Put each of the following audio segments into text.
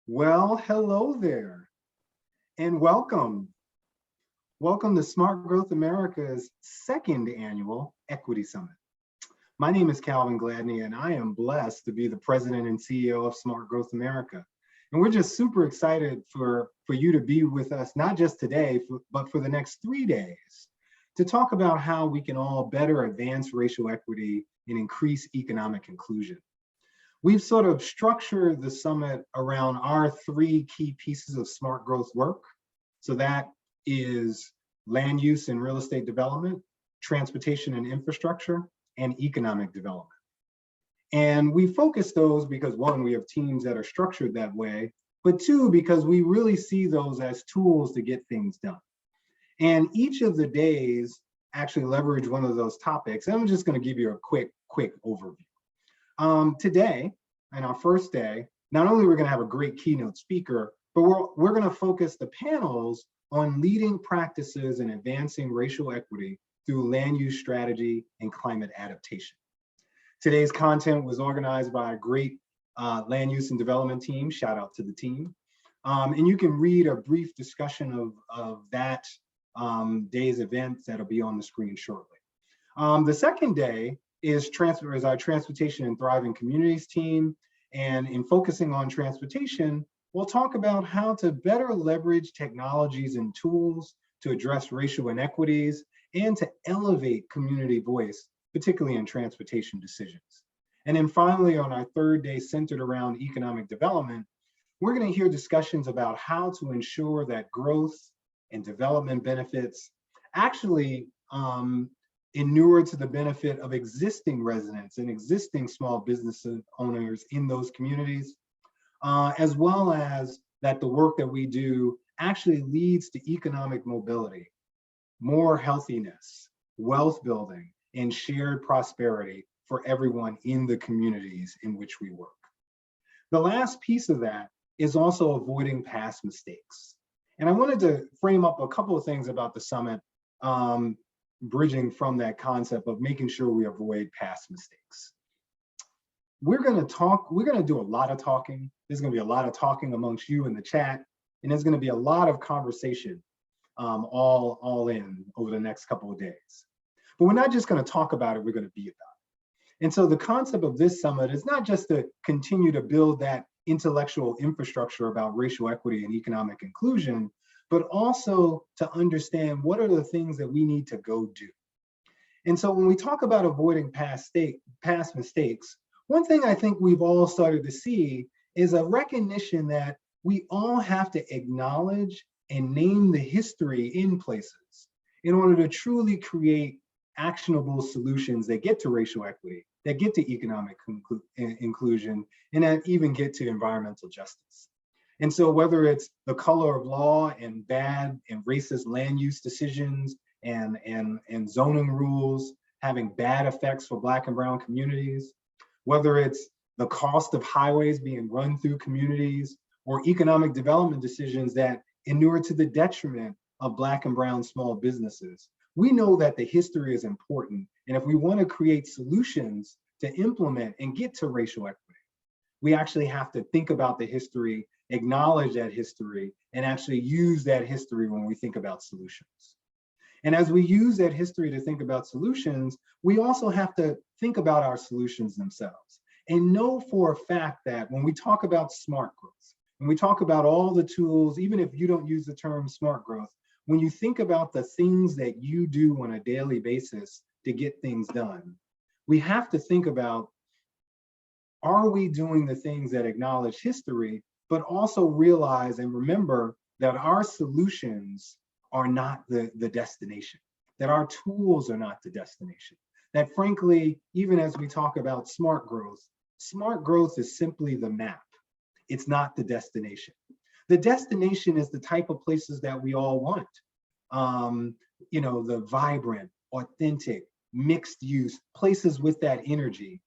Well, hello there and welcome. Welcome to Smart Growth America's second annual Equity Summit. My name is Calvin Gladney and I am blessed to be the president and CEO of Smart Growth America. And we're just super excited for you to be with us, not just today, but for the next 3 days to talk about how we can all better advance racial equity and increase economic inclusion. We've sort of structured the summit around our 3 key pieces of smart growth work. So that is land use and real estate development, transportation and infrastructure, and economic development. And we focus those because 1, we have teams that are structured that way, but 2, because we really see those as tools to get things done. And each of the days actually leverage one of those topics. And I'm just going to give you a quick overview. Today, on our first day, not only we're going to have a great keynote speaker, but we're going to focus the panels on leading practices in advancing racial equity through land use strategy and climate adaptation. Today's content was organized by a great land use and development team. Shout out to the team. And you can read a brief discussion of that day's events that'll be on the screen shortly. The second day is our Transportation and Thriving Communities team. And in focusing on transportation, we'll talk about how to better leverage technologies and tools to address racial inequities and to elevate community voice, particularly in transportation decisions. And then finally, on our third day centered around economic development, we're going to hear discussions about how to ensure that growth and development benefits actually inure to the benefit of existing residents and existing small business owners in those communities, as well as that the work that we do actually leads to economic mobility, more healthiness, wealth building, and shared prosperity for everyone in the communities in which we work. The last piece of that is also avoiding past mistakes. And I wanted to frame up a couple of things about the summit, bridging from that concept of making sure we avoid past mistakes. We're going to do a lot of talking. There's going to be a lot of talking amongst you in the chat, and there's going to be a lot of conversation all in over the next couple of days. But we're not just going to talk about it, we're going to be about it. And so the concept of this summit is not just to continue to build that intellectual infrastructure about racial equity and economic inclusion, but also to understand what are the things that we need to go do. And so when we talk about avoiding past mistakes, one thing I think we've all started to see is a recognition that we all have to acknowledge and name the history in places in order to truly create actionable solutions that get to racial equity, that get to economic inclusion, and that even get to environmental justice. And so whether it's the color of law and bad and racist land use decisions and zoning rules having bad effects for Black and brown communities, whether it's the cost of highways being run through communities or economic development decisions that inure to the detriment of Black and brown small businesses, we know that the history is important. And if we want to create solutions to implement and get to racial equity, we actually have to think about the history, acknowledge that history, and actually use that history when we think about solutions. And as we use that history to think about solutions, we also have to think about our solutions themselves and know for a fact that when we talk about smart growth, when we talk about all the tools, even if you don't use the term smart growth, when you think about the things that you do on a daily basis to get things done, we have to think about, are we doing the things that acknowledge history, but also realize and remember that our solutions are not the destination, that our tools are not the destination, that frankly, even as we talk about smart growth is simply the map. It's not the destination. The destination is the type of places that we all want. The vibrant, authentic, mixed use, places with that energy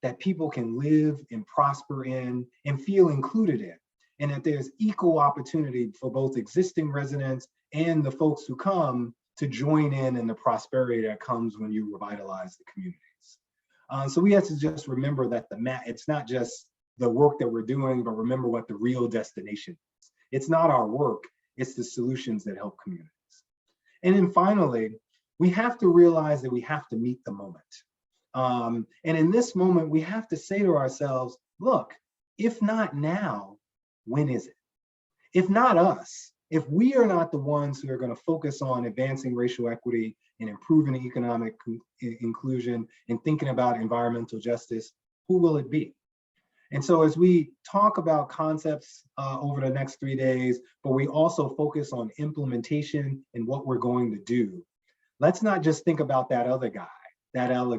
that people can live and prosper in and feel included in. And that there's equal opportunity for both existing residents and the folks who come to join in the prosperity that comes when you revitalize the communities. So we have to just remember that the map, it's not just the work that we're doing, but remember what the real destination is. It's not our work, it's the solutions that help communities. And then finally, we have to realize that we have to meet the moment. And in this moment, we have to say to ourselves, look, if not now, when is it? If not us, if we are not the ones who are going to focus on advancing racial equity and improving economic inclusion and thinking about environmental justice, who will it be? And so as we talk about concepts over the next 3 days, but we also focus on implementation and what we're going to do, let's not just think about that other guy, that other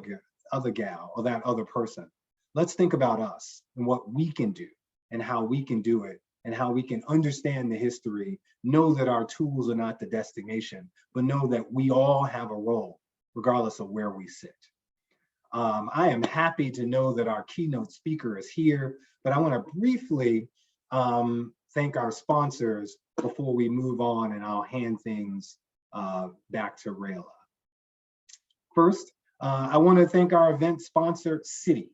gal, or that other person. Let's think about us and what we can do and how we can do it and how we can understand the history, know that our tools are not the destination, but know that we all have a role, regardless of where we sit. I am happy to know that our keynote speaker is here, but I want to briefly thank our sponsors before we move on, and I'll hand things back to Rayla. First, I want to thank our event sponsor, Citi.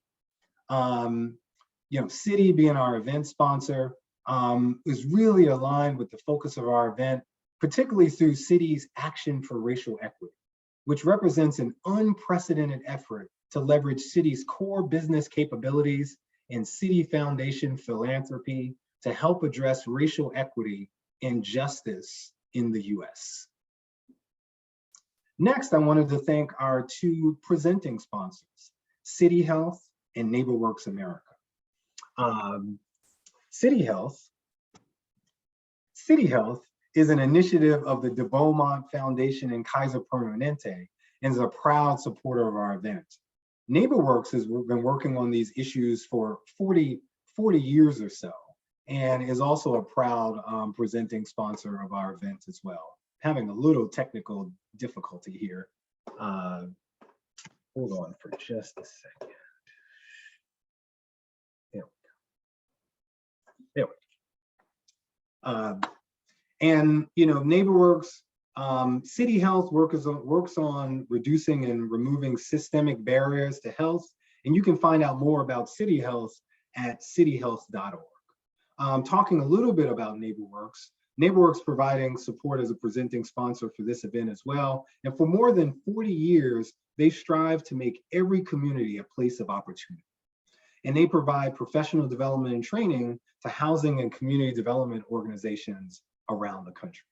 Citi being our event sponsor is really aligned with the focus of our event, particularly through Citi's Action for Racial Equity, which represents an unprecedented effort to leverage Citi's core business capabilities and Citi Foundation philanthropy to help address racial equity and justice in the US. Next, I wanted to thank our two presenting sponsors, Citi Health and NeighborWorks America. Citi Health is an initiative of the De Beaumont Foundation and Kaiser Permanente and is a proud supporter of our event. NeighborWorks has been working on these issues for 40 years or so, and is also a proud presenting sponsor of our event as well. Having a little technical difficulty here. Hold on for just a second. There we go. And NeighborWorks, Citi Health works on reducing and removing systemic barriers to health, and you can find out more about Citi Health at citihealth.org. Talking a little bit about NeighborWorks providing support as a presenting sponsor for this event as well, and for more than 40 years, they strive to make every community a place of opportunity. And they provide professional development and training to housing and community development organizations around the country.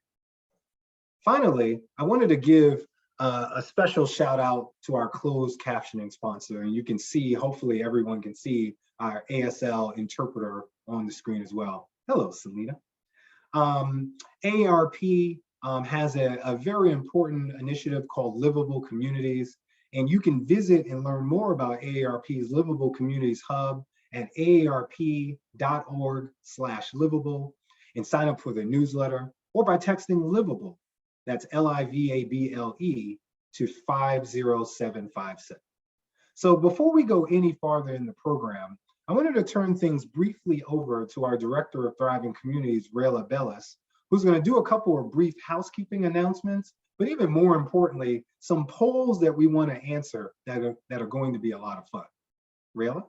Finally, I wanted to give a special shout out to our closed captioning sponsor. And you can see, hopefully everyone can see our ASL interpreter on the screen as well. Hello, Selena. AARP has a very important initiative called Livable Communities. And you can visit and learn more about AARP's Livable Communities Hub at aarp.org/livable and sign up for the newsletter, or by texting Livable, that's LIVABLE, to 50757. So before we go any farther in the program, I wanted to turn things briefly over to our Director of Thriving Communities, Rayla Bellis, who's going to do a couple of brief housekeeping announcements, but even more importantly, some polls that we want to answer that are going to be a lot of fun. Rayla?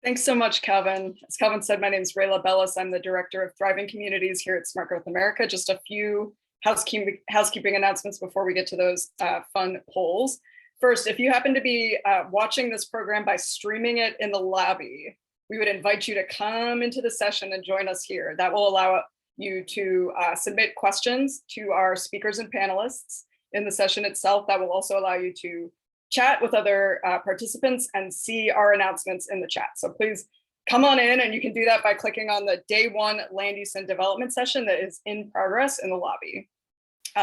Thanks so much, Calvin. As Calvin said, my name is Rayla Bellis. I'm the Director of Thriving Communities here at Smart Growth America. Just a few housekeeping announcements before we get to those fun polls. First, if you happen to be watching this program by streaming it in the lobby, we would invite you to come into the session and join us here. That will allow you to submit questions to our speakers and panelists in the session itself. That will also allow you to chat with other participants and see our announcements in the chat. So please come on in, and you can do that by clicking on the Day 1 Land Use and Development session that is in progress in the lobby.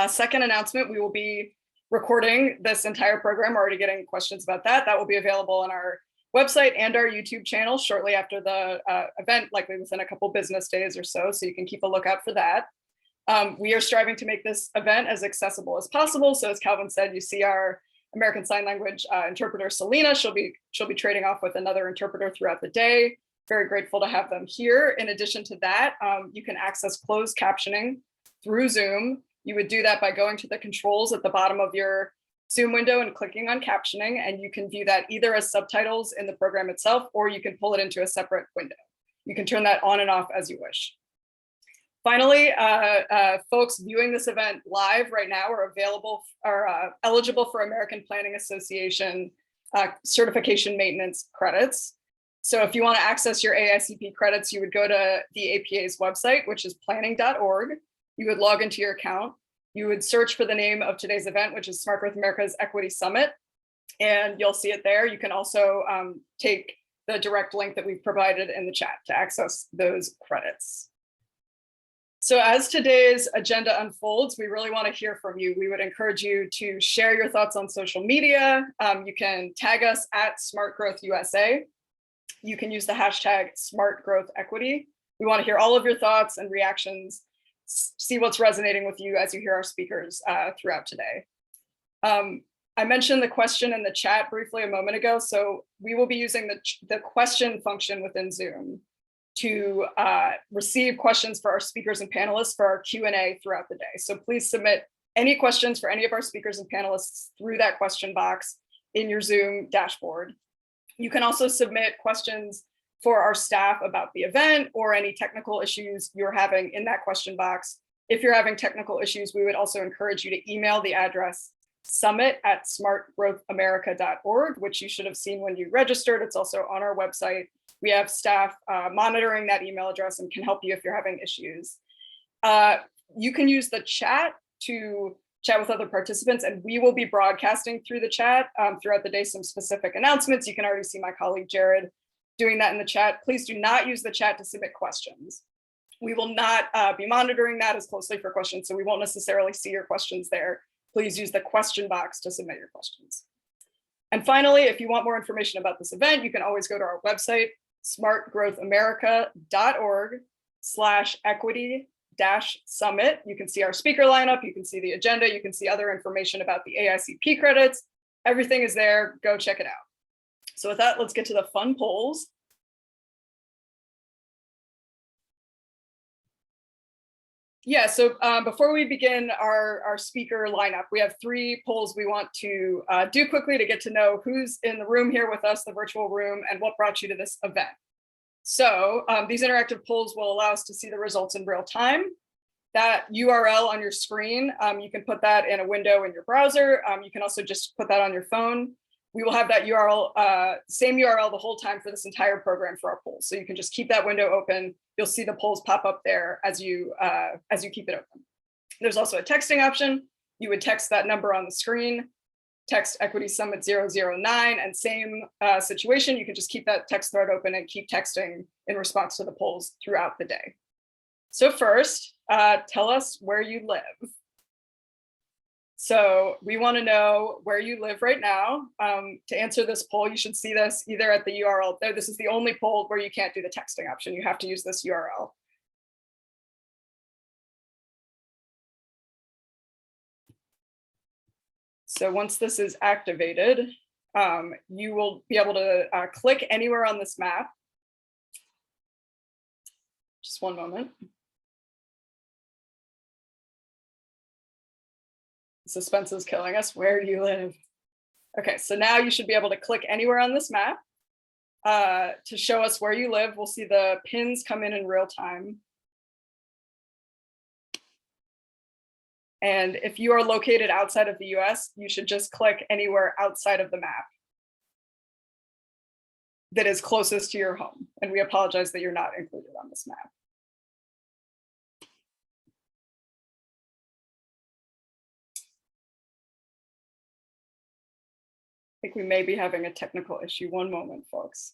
Second announcement, we will be recording this entire program. We're already getting questions about that. That will be available on our website and our YouTube channel shortly after the event, likely within a couple business days or so, so you can keep a lookout for that. We are striving to make this event as accessible as possible. So as Calvin said, you see our American Sign Language interpreter, Selena. She'll be trading off with another interpreter throughout the day. Very grateful to have them here. In addition to that, you can access closed captioning through Zoom. You would do that by going to the controls at the bottom of your Zoom window and clicking on captioning, and you can view that either as subtitles in the program itself, or you can pull it into a separate window. You can turn that on and off as you wish. Finally, folks viewing this event live right now are eligible for American Planning Association certification maintenance credits. So if you want to access your AICP credits, you would go to the APA's website, which is planning.org. You would log into your account. You would search for the name of today's event, which is Smart Growth America's Equity Summit, and you'll see it there. You can also take the direct link that we've provided in the chat to access those credits. So as today's agenda unfolds, we really want to hear from you. We would encourage you to share your thoughts on social media. You can tag us at Smart Growth USA. You can use the hashtag Smart Growth Equity. We want to hear all of your thoughts and reactions, see what's resonating with you as you hear our speakers throughout today. I mentioned the question in the chat briefly a moment ago. So we will be using the question function within Zoom to receive questions for our speakers and panelists for our Q&A throughout the day. So please submit any questions for any of our speakers and panelists through that question box in your Zoom dashboard. You can also submit questions for our staff about the event or any technical issues you're having in that question box. If you're having technical issues, we would also encourage you to email the address summit@smartgrowthamerica.org, which you should have seen when you registered. It's also on our website. We have staff monitoring that email address and can help you if you're having issues. You can use the chat to chat with other participants, and we will be broadcasting through the chat throughout the day some specific announcements. You can already see my colleague Jared doing that in the chat. Please do not use the chat to submit questions. We will not be monitoring that as closely for questions, so we won't necessarily see your questions there. Please use the question box to submit your questions. And finally, if you want more information about this event, you can always go to our website, smartgrowthamerica.org/equity-summit. You can see our speaker lineup, you can see the agenda, you can see other information about the AICP credits. Everything is there, go check it out. So with that, let's get to the fun polls. Yeah, so before we begin our speaker lineup, we have 3 polls we want to do quickly to get to know who's in the room here with us, the virtual room, and what brought you to this event. So these interactive polls will allow us to see the results in real time. That URL on your screen, you can put that in a window in your browser. You can also just put that on your phone. We will have that URL, same URL the whole time for this entire program for our polls. So you can just keep that window open. You'll see the polls pop up there as you keep it open. There's also a texting option. You would text that number on the screen, text Equity Summit 009, and same situation. You can just keep that text thread open and keep texting in response to the polls throughout the day. So first, tell us where you live. So we want to know where you live right now. To answer this poll, you should see this either at the URL there. This is the only poll where you can't do the texting option. You have to use this URL. So once this is activated, you will be able to click anywhere on this map. Just one moment. Suspense is killing us. Where do you live? Okay, so now you should be able to click anywhere on this map to show us where you live. We'll see the pins come in real time. And if you are located outside of the US, you should just click anywhere outside of the map that is closest to your home. And we apologize that you're not included on this map. I think we may be having a technical issue. One moment, folks.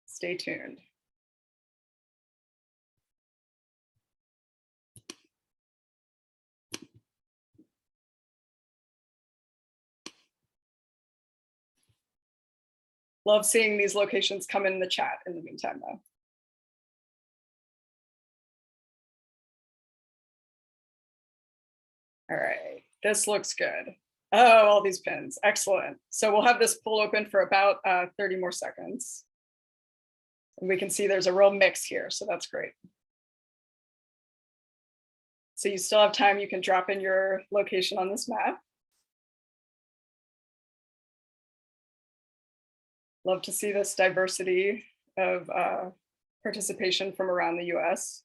Stay tuned. Love seeing these locations come in the chat in the meantime, though. All right, this looks good. Oh, all these pins, excellent. So we'll have this poll open for about 30 more seconds. And we can see there's a real mix here, so that's great. So you still have time, you can drop in your location on this map. Love to see this diversity of participation from around the US.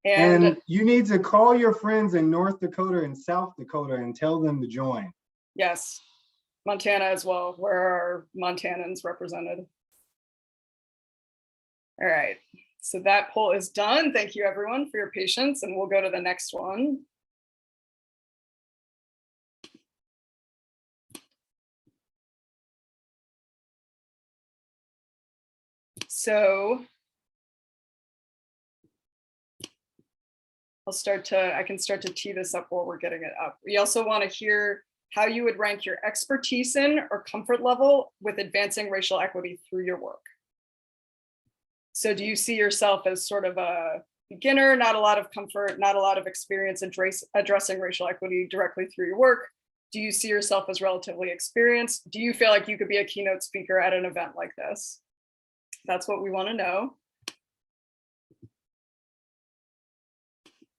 And you need to call your friends in North Dakota and South Dakota and tell them to join. Yes, Montana as well, where are Montanans represented? All right, so that poll is done. Thank you everyone for your patience, and we'll go to the next one. So I can start to tee this up while we're getting it up. We also want to hear how you would rank your expertise in or comfort level with advancing racial equity through your work. So do you see yourself as sort of a beginner, not a lot of comfort, not a lot of experience addressing racial equity directly through your work? Do you see yourself as relatively experienced? Do you feel like you could be a keynote speaker at an event like this? That's what we want to know.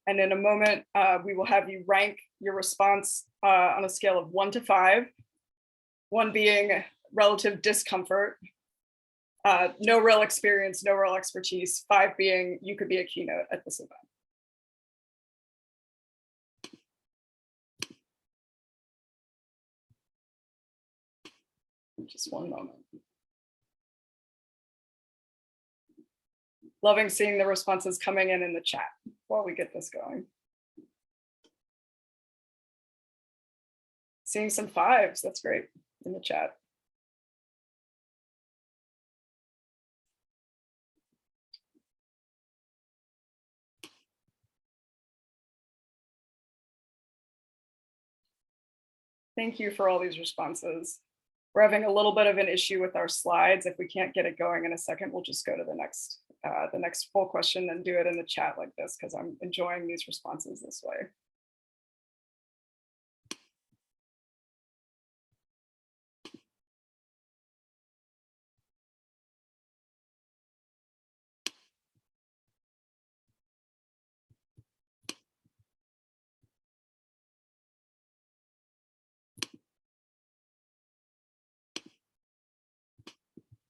And in a moment, we will have you rank your response on a scale of 1 to 5, 1 being relative discomfort, no real experience, no real expertise, 5 being you could be a keynote at this event. Just one moment. Loving seeing the responses coming in the chat while we get this going. Seeing some 5s, that's great, in the chat. Thank you for all these responses. We're having a little bit of an issue with our slides. If we can't get it going in a second, we'll just go to the next poll question and do it in the chat like this, because I'm enjoying these responses this way.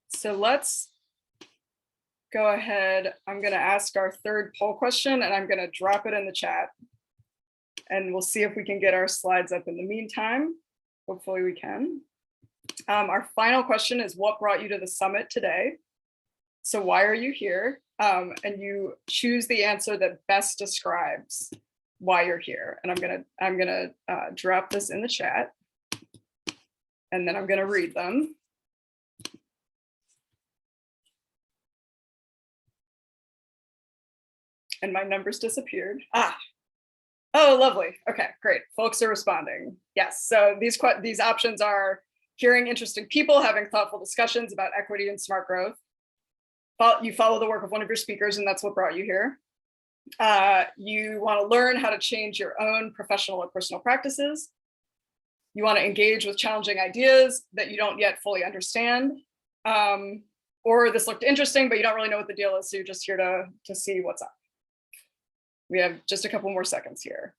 So let's go ahead. I'm going to ask our third poll question, and I'm going to drop it in the chat. And we'll see if we can get our slides up in the meantime. Hopefully we can. Our final question is, what brought you to the summit today? So why are you here? And you choose the answer that best describes why you're here. And I'm gonna drop this in the chat, and then I'm gonna read them. And my numbers disappeared. Oh, lovely. Okay, great. Folks are responding. Yes. So these options are hearing interesting people, having thoughtful discussions about equity and smart growth. You follow the work of one of your speakers, and that's what brought you here. You want to learn how to change your own professional or personal practices. You want to engage with challenging ideas that you don't yet fully understand. Or this looked interesting, but you don't really know what the deal is, so you're just here to see what's up. We have just a couple more seconds here.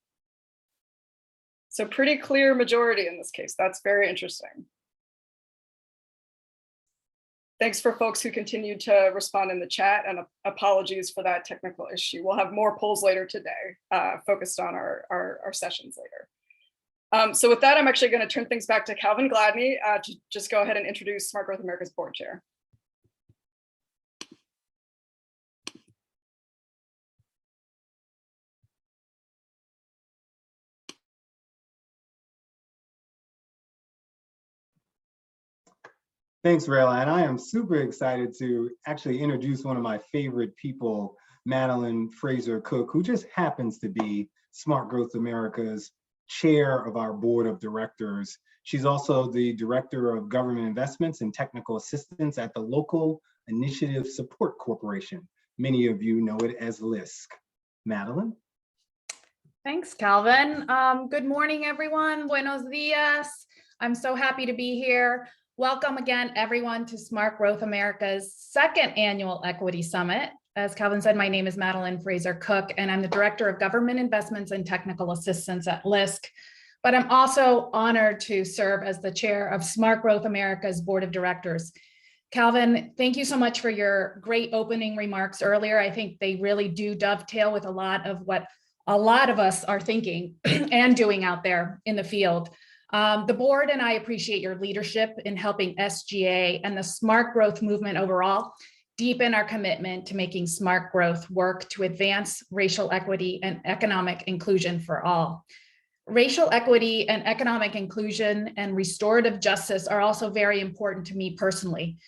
So pretty clear majority in this case. That's very interesting. Thanks for folks who continued to respond in the chat, and apologies for that technical issue. We'll have more polls later today focused on our sessions later. So with that, I'm actually going to turn things back to Calvin Gladney to just go ahead and introduce Smart Growth America's board chair. Thanks, Rayla. And I am super excited to actually introduce one of my favorite people, Madeline Fraser Cook, who just happens to be Smart Growth America's chair of our board of directors. She's also the director of government investments and technical assistance at the Local Initiative Support Corporation. Many of you know it as LISC. Madeline? Thanks, Calvin. Good morning, everyone. Buenos dias. I'm so happy to be here. Welcome again, everyone, to Smart Growth America's second annual Equity Summit. As Calvin said, my name is Madeline Fraser-Cook, and I'm the Director of Government Investments and Technical Assistance at LISC. But I'm also honored to serve as the chair of Smart Growth America's Board of Directors. Calvin, thank you so much for your great opening remarks earlier. I think they really do dovetail with a lot of what a lot of us are thinking and doing out there in the field. The board and I appreciate your leadership in helping SGA and the smart growth movement overall deepen our commitment to making smart growth work to advance racial equity and economic inclusion for all. Racial equity and economic inclusion and restorative justice are also very important to me personally,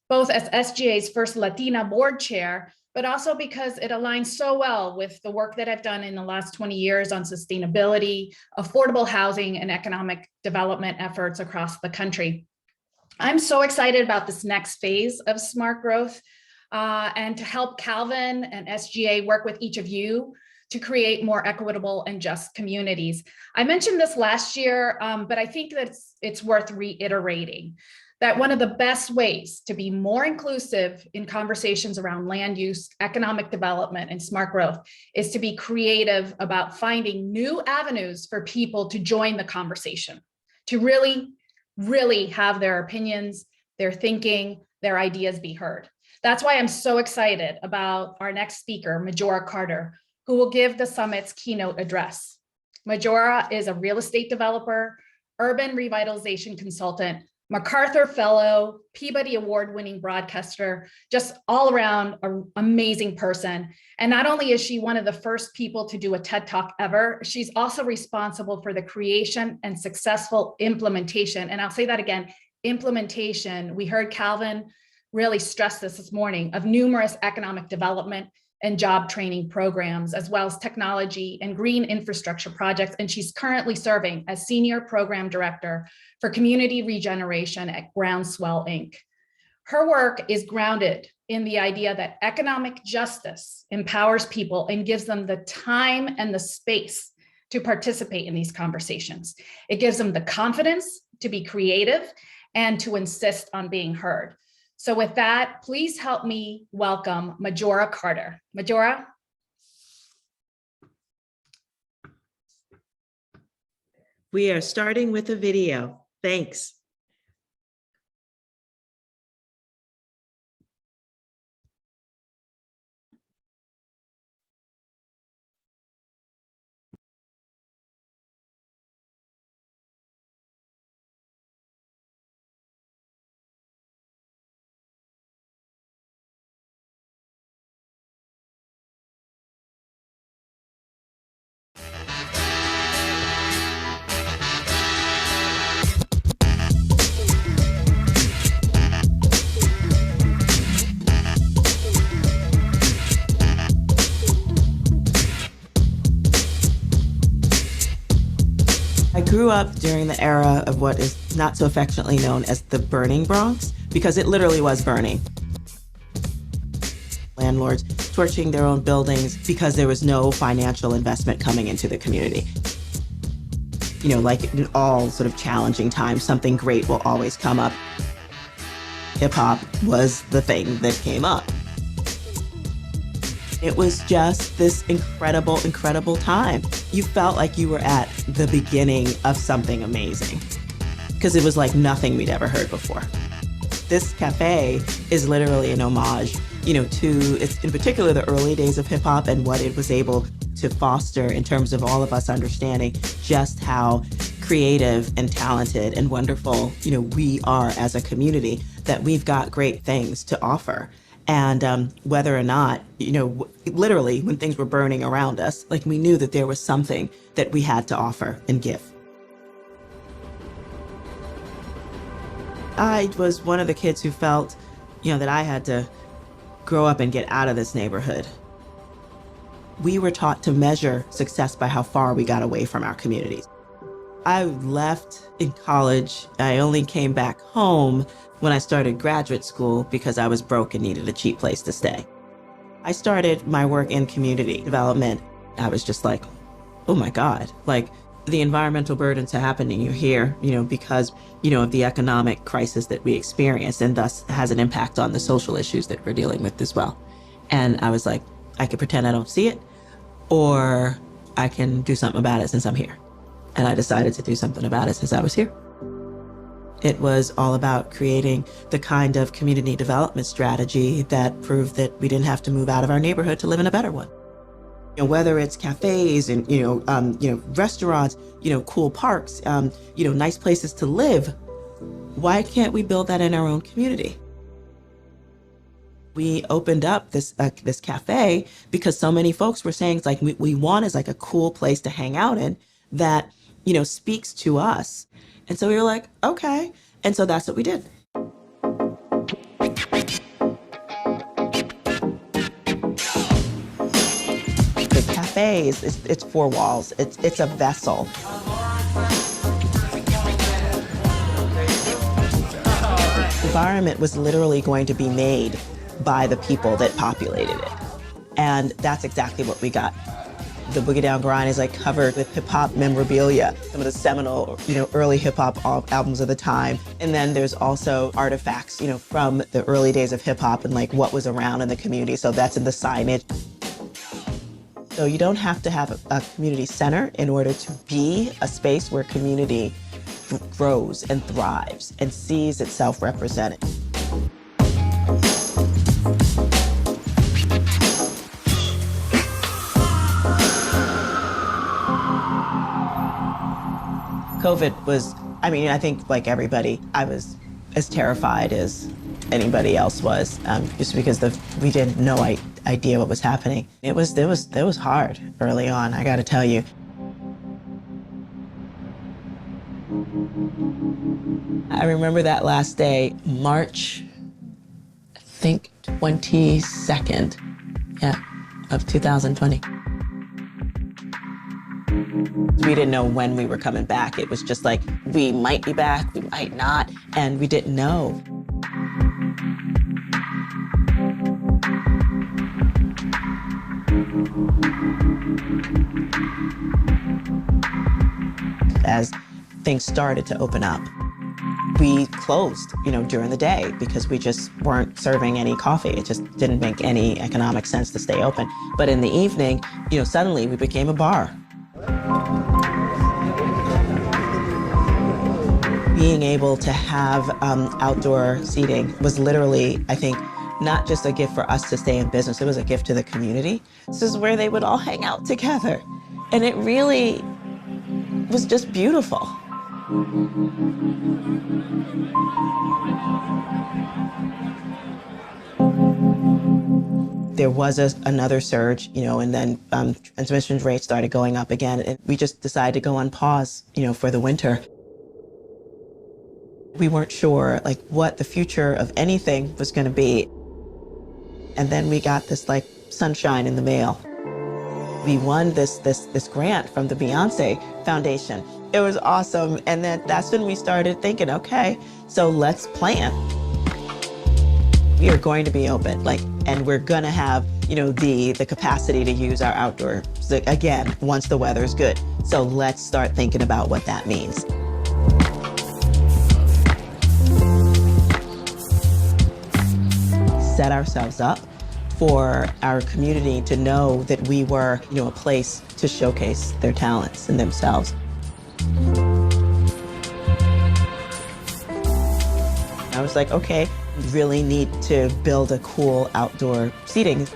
both as SGA's first Latina board chair, but also because it aligns so well with the work that I've done in the last 20 years on sustainability, affordable housing, and economic development efforts across the country. I'm so excited about this next phase of smart growth and to help Calvin and SGA work with each of you to create more equitable and just communities. I mentioned this last year, but I think that it's worth reiterating that one of the best ways to be more inclusive in conversations around land use, economic development, and smart growth is to be creative about finding new avenues for people to join the conversation, to really have their opinions, their thinking, their ideas be heard. That's why I'm so excited about our next speaker, Majora Carter, who will give the summit's keynote address. Majora is a real estate developer, urban revitalization consultant, MacArthur Fellow, Peabody Award-winning broadcaster, just all around an amazing person. And not only is she one of the first people to do a TED Talk ever, she's also responsible for the creation and successful implementation. And I'll say that again, implementation. We heard Calvin really stress this morning, of numerous economic development and job training programs, as well as technology and green infrastructure projects. And she's currently serving as Senior Program Director for Community Regeneration at Groundswell, Inc. Her work is grounded in the idea that economic justice empowers people and gives them the time and the space to participate in these conversations. It gives them the confidence to be creative and to insist on being heard. So with that, please help me welcome Majora Carter. Majora. We are starting with a video. Thanks. I grew up during the era of what is not so affectionately known as the burning Bronx, because it literally was burning. Landlords torching their own buildings because there was no financial investment coming into the community. You know, like in all sort of challenging times, something great will always come up. Hip hop was the thing that came up. It was just this incredible, incredible time. You felt like you were at the beginning of something amazing because it was like nothing we'd ever heard before. This cafe is literally an homage, you know, to, it's in particular the early days of hip hop and what it was able to foster in terms of all of us understanding just how creative and talented and wonderful, you know, we are as a community, that we've got great things to offer. And whether or not, you know, literally when things were burning around us, like we knew that there was something that we had to offer and give. I was one of the kids who felt, you know, that I had to grow up and get out of this neighborhood. We were taught to measure success by how far we got away from our communities. I left in college. I only came back home when I started graduate school because I was broke and needed a cheap place to stay. I started my work in community development. I was just like, oh my God, like the environmental burdens happening here, because, of the economic crisis that we experience, and thus has an impact on the social issues that we're dealing with as well. And I was like, I could pretend I don't see it, or I can do something about it since I'm here. And I decided to do something about it since I was here. It was all about creating the kind of community development strategy that proved that we didn't have to move out of our neighborhood to live in a better one. Whether it's cafes and, restaurants, cool parks, nice places to live, why can't we build that in our own community? We opened up this cafe because so many folks were saying, it's like, we want is like a cool place to hang out in that, speaks to us. And so we were like, okay. And so that's what we did. The cafe it's four walls. It's a vessel. The environment was literally going to be made by the people that populated it. And that's exactly what we got. The Boogie Down Grind is like covered with hip hop memorabilia, some of the seminal, early hip hop albums of the time. And then there's also artifacts, from the early days of hip hop and like what was around in the community. So that's in the signage. So you don't have to have a community center in order to be a space where community grows and thrives and sees itself represented. COVID was, I think like everybody, I was as terrified as anybody else was, just because we didn't know idea what was happening. It was hard early on, I gotta tell you. I remember that last day, March, I think 22nd, of 2020. We didn't know when we were coming back. It was just like, we might be back, we might not, and we didn't know. As things started to open up, we closed, during the day because we just weren't serving any coffee. It just didn't make any economic sense to stay open. But in the evening, suddenly we became a bar. Being able to have outdoor seating was literally, I think, not just a gift for us to stay in business, it was a gift to the community. This is where they would all hang out together. And it really was just beautiful. There was another surge, and then transmission rates started going up again. And we just decided to go on pause, for the winter. We weren't sure what the future of anything was going to be. And then we got this sunshine in the mail. We won this grant from the Beyonce Foundation. It was awesome. And then that's when we started thinking, okay, so let's plan. We are going to be open, and we're going to have, the capacity to use our outdoor, again, once the weather's good. So let's start thinking about what that means. Set ourselves up for our community to know that we were, a place to showcase their talents and themselves. I was like, okay, we really need to build a cool outdoor seating.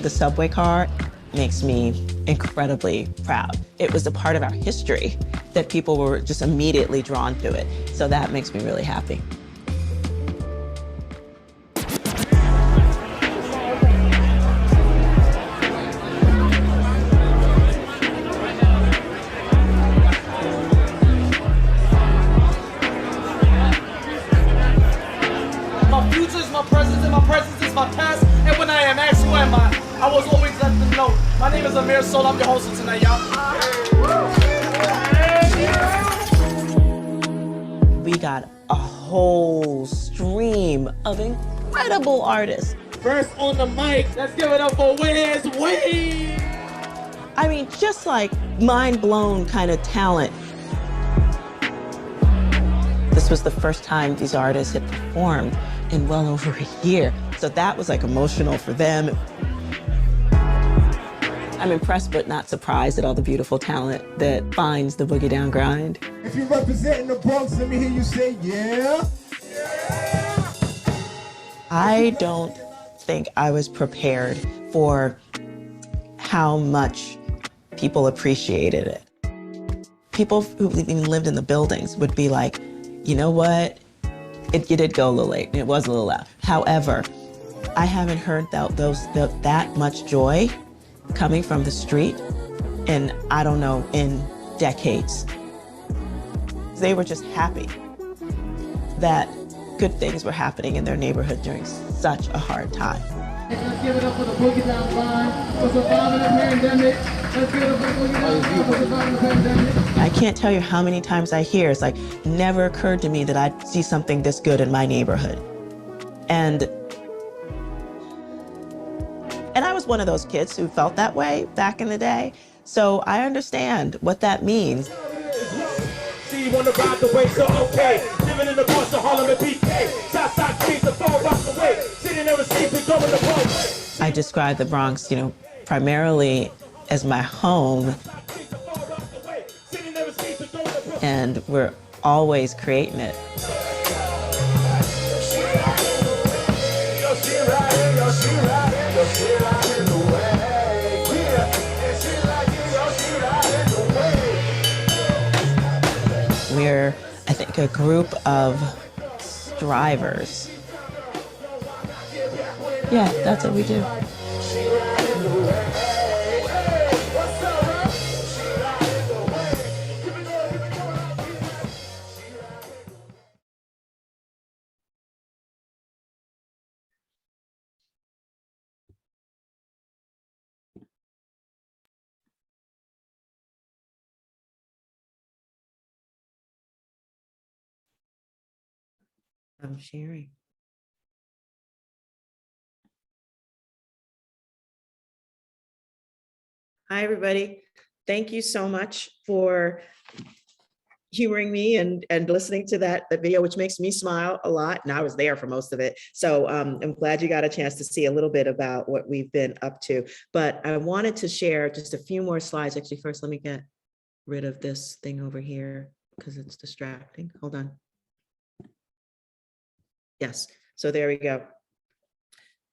The subway car makes me incredibly proud. It was a part of our history that people were just immediately drawn to it. So that makes me really happy. So I'm your host for tonight, y'all. We got a whole stream of incredible artists. First on the mic, let's give it up for Wiz Wade. I mean, just like mind blown kind of talent. This was the first time these artists had performed in well over a year. So that was like emotional for them. I'm impressed but not surprised at all the beautiful talent that finds the boogie down grind. If you're representing the Bronx, let me hear you say yeah. I don't think I was prepared for how much people appreciated it. People who even lived in the buildings would be like, you know what? You did go a little late, and it was a little loud. However, I haven't heard that much joy coming from the street in, I don't know, in decades. They were just happy that good things were happening in their neighborhood during such a hard time. Let's give it up for the boogie down grind. For surviving the pandemic. Let's give it up for the boogie down grind for surviving the pandemic. I can't tell you how many times I hear, it's like, never occurred to me that I'd see something this good in my neighborhood. And I was one of those kids who felt that way back in the day. So I understand what that means. See you on the ride the way, so okay. Living in the Bronx, the Harlem and BK. Southside streets, the 4 blocks away. Sitting there sleeping, going to the road. I describe the Bronx, primarily as my home. And we're always creating it. We're, I think, a group of strivers. Yeah, that's what we do. I'm sharing. Hi, everybody. Thank you so much for humoring me and listening to that video, which makes me smile a lot. And I was there for most of it. So I'm glad you got a chance to see a little bit about what we've been up to. But I wanted to share just a few more slides. Actually, first, let me get rid of this thing over here because it's distracting. Hold on. Yes, so there we go.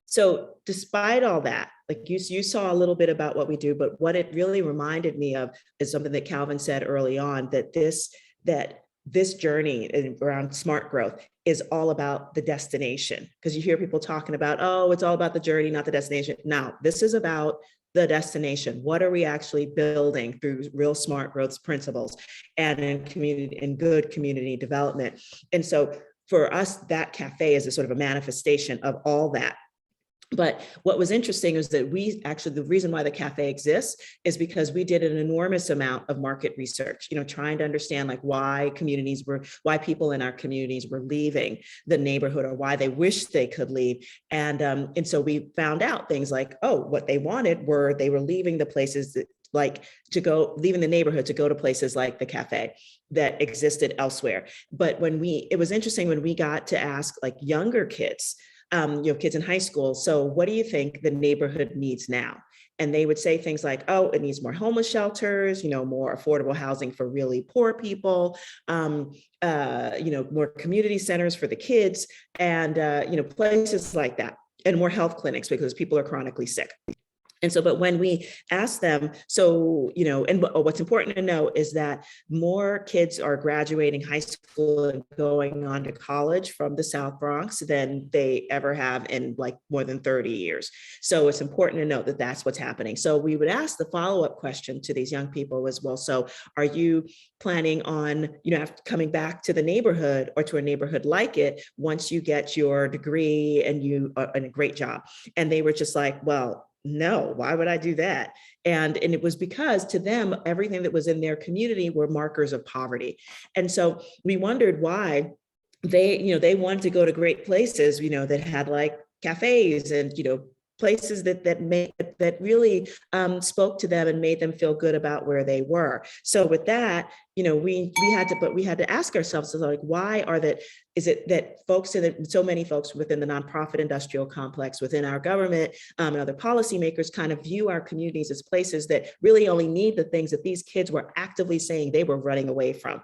So despite all that, like you saw a little bit about what we do, but what it really reminded me of is something that Calvin said early on, that this journey around smart growth is all about the destination. Because you hear people talking about, oh, it's all about the journey, not the destination. Now, this is about the destination. What are we actually building through real smart growth principles and in good community development? And so for us, that cafe is a sort of a manifestation of all that. But what was interesting is that the reason why the cafe exists is because we did an enormous amount of market research, trying to understand like why people in our communities were leaving the neighborhood or why they wished they could leave. And so we found out things like, what they wanted were, they were leaving the places leaving the neighborhood to go to places like the cafe that existed elsewhere. But it was interesting when we got to ask like younger kids, kids in high school, so what do you think the neighborhood needs now? And they would say things like, it needs more homeless shelters, more affordable housing for really poor people, more community centers for the kids, and places like that, and more health clinics because people are chronically sick. And so, but when we ask them, and what's important to know is that more kids are graduating high school and going on to college from the South Bronx than they ever have in like more than 30 years. So it's important to note that that's what's happening. So we would ask the follow-up question to these young people as well. So are you planning on, coming back to the neighborhood or to a neighborhood like it once you get your degree and a great job? And they were just like, well, no, why would I do that? And it was because to them, everything that was in their community were markers of poverty. And so we wondered why they wanted to go to great places, that had like cafes and, places that really spoke to them and made them feel good about where they were. So with that, we had to ask ourselves, like, why is it that so many folks within the nonprofit industrial complex, within our government, and other policymakers kind of view our communities as places that really only need the things that these kids were actively saying they were running away from.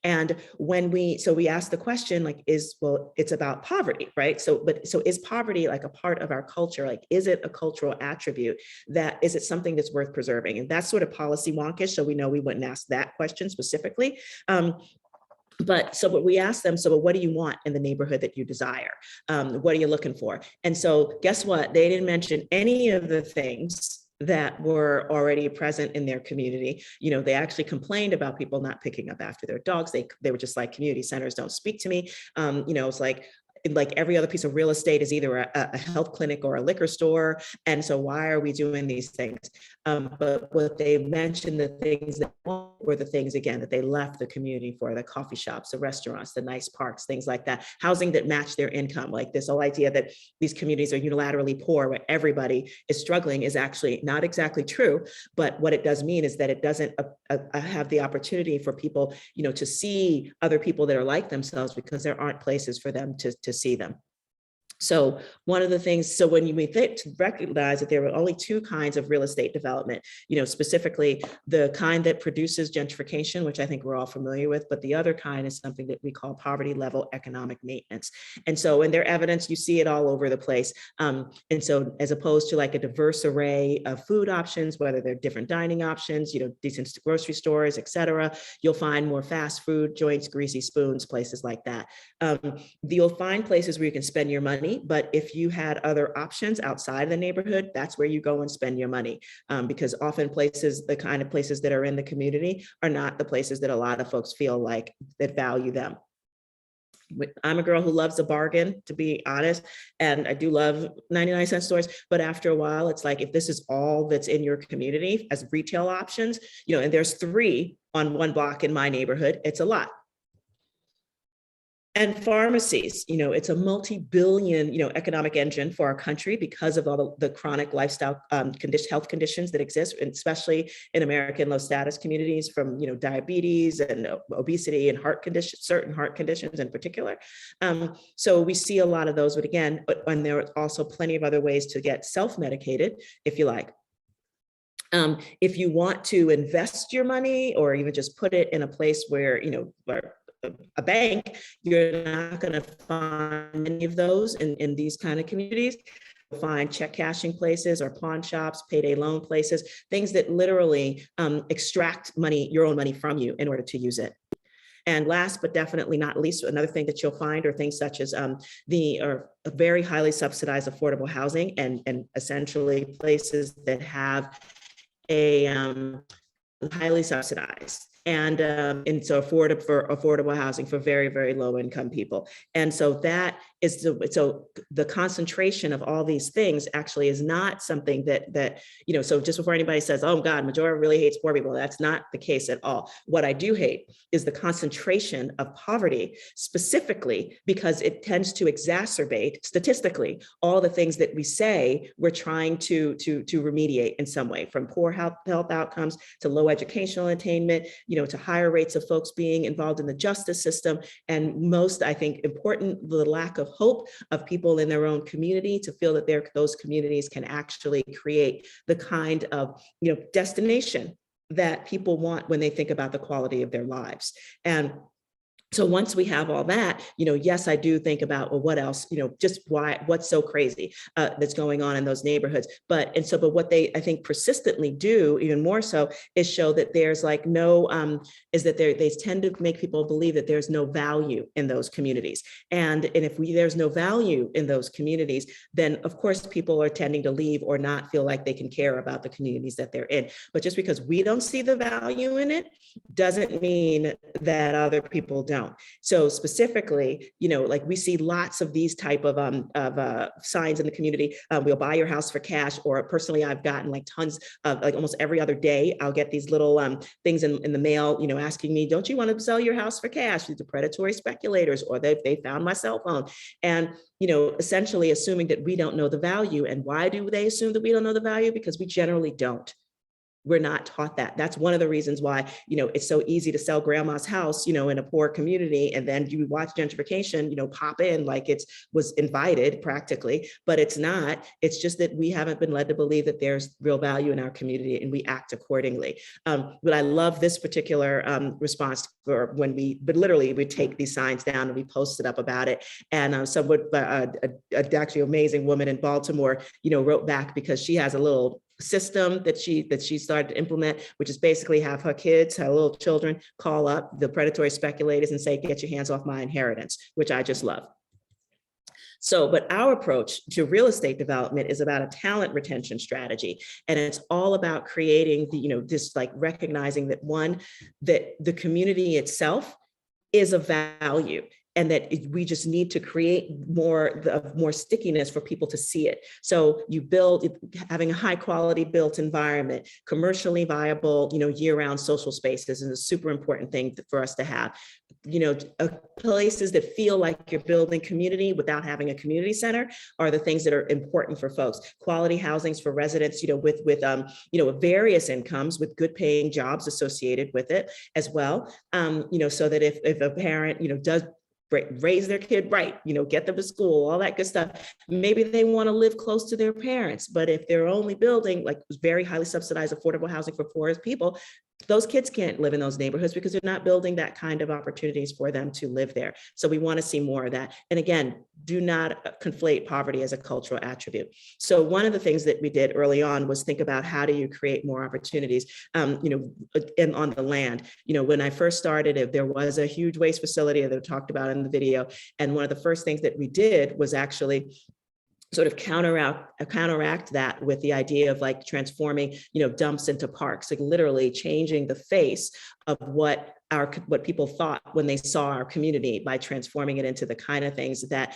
And we asked the question, like, it's about poverty, right? So is poverty like a part of our culture? Like, is it a cultural attribute is it something that's worth preserving? And that's sort of policy wonkish. So we know we wouldn't ask that question specifically. But we asked them, what do you want in the neighborhood that you desire? What are you looking for? And so guess what? They didn't mention any of the things that were already present in their community. They actually complained about people not picking up after their dogs. They were just like, community centers don't speak to me. It's like every other piece of real estate is either a health clinic or a liquor store. And so why are we doing these things? But what they mentioned, the things that were the things, again, that they left the community for: the coffee shops, the restaurants, the nice parks, things like that, housing that matched their income. Like, this whole idea that these communities are unilaterally poor, where everybody is struggling, is actually not exactly true. But what it does mean is that it doesn't have the opportunity for people, to see other people that are like themselves, because there aren't places for them to see them. So one of the things, when we think to recognize that there were only two kinds of real estate development, specifically the kind that produces gentrification, which I think we're all familiar with, but the other kind is something that we call poverty level economic maintenance. And so in their evidence, you see it all over the place. And so as opposed to like a diverse array of food options, whether they're different dining options, decent grocery stores, et cetera, you'll find more fast food joints, greasy spoons, places like that. You'll find places where you can spend your money. But if you had other options outside of the neighborhood, that's where you go and spend your money. Because often the kind of places that are in the community are not the places that a lot of folks feel like that value them. I'm a girl who loves a bargain, to be honest, and I do love 99-cent stores. But after a while, it's like, if this is all that's in your community as retail options, and there's 3 on one block in my neighborhood, it's a lot. And pharmacies, it's a multi-billion, economic engine for our country because of all the chronic lifestyle health conditions that exist, and especially in American low status communities, from, diabetes and obesity and certain heart conditions in particular. So we see a lot of those, but and there are also plenty of other ways to get self-medicated, if you like. If you want to invest your money, or even just put it in a place where, a bank, you're not going to find any of those in these kind of communities. You'll find check cashing places or pawn shops, payday loan places, things that literally extract your own money from you in order to use it. And last but definitely not least, another thing that you'll find are things such as very highly subsidized affordable housing, and essentially places that have a highly subsidized and so affordable housing for very, very low income people. And so that is the concentration of all these things actually is not something that so just before anybody says, oh God, Majora really hates poor people, that's not the case at all. What I do hate is the concentration of poverty, specifically because it tends to exacerbate statistically all the things that we say we're trying to remediate in some way, from poor health outcomes to low educational attainment, to higher rates of folks being involved in the justice system, and most, I think, important, the lack of hope of people in their own community to feel that those communities can actually create the kind of destination that people want when they think about the quality of their lives. And so once we have all that, yes, I do think about, well, what else, just what's so crazy that's going on in those neighborhoods. But what they, I think, persistently do, even more so, is show that there's like they tend to make people believe that there's no value in those communities. And if there's no value in those communities, then of course people are tending to leave or not feel like they can care about the communities that they're in. But just because we don't see the value in it doesn't mean that other people don't. don't. So specifically, like we see lots of these type of signs in the community. We'll buy your house for cash, or personally, I've gotten like tons of, like almost every other day, I'll get these little things in the mail, asking me, don't you want to sell your house for cash? These are predatory speculators, or they found my cell phone. And essentially assuming that we don't know the value. And why do they assume that we don't know the value? Because we generally don't. We're not taught that. That's one of the reasons why, it's so easy to sell grandma's house, in a poor community. And then you watch gentrification, pop in like it was invited practically, but it's not. It's just that we haven't been led to believe that there's real value in our community and we act accordingly. But I love this particular response for when we take these signs down and we posted up about it. And actually amazing woman in Baltimore, wrote back because she has a little system that she started to implement, which is basically have her kids, her little children, call up the predatory speculators and say, get your hands off my inheritance, which I just love. So, but our approach to real estate development is about a talent retention strategy. And it's all about creating this like recognizing that that the community itself is a value. And that we just need to create more stickiness for people to see it. So you build, having a high quality built environment, commercially viable, year-round social spaces is a super important thing for us to have. Places that feel like you're building community without having a community center are the things that are important for folks. Quality housings for residents, with various incomes, with good paying jobs associated with it as well. So that if a parent, does raise their kid right, get them to school, all that good stuff. Maybe they want to live close to their parents, but if they're only building like very highly subsidized affordable housing for poor people, those kids can't live in those neighborhoods because they're not building that kind of opportunities for them to live there. So we want to see more of that. And again, do not conflate poverty as a cultural attribute. So one of the things that we did early on was think about how do you create more opportunities, on the land. When I first started, there was a huge waste facility that I talked about in the video. And one of the first things that we did was actually sort of counteract that with the idea of like transforming, dumps into parks, like literally changing the face of what people thought when they saw our community by transforming it into the kind of things that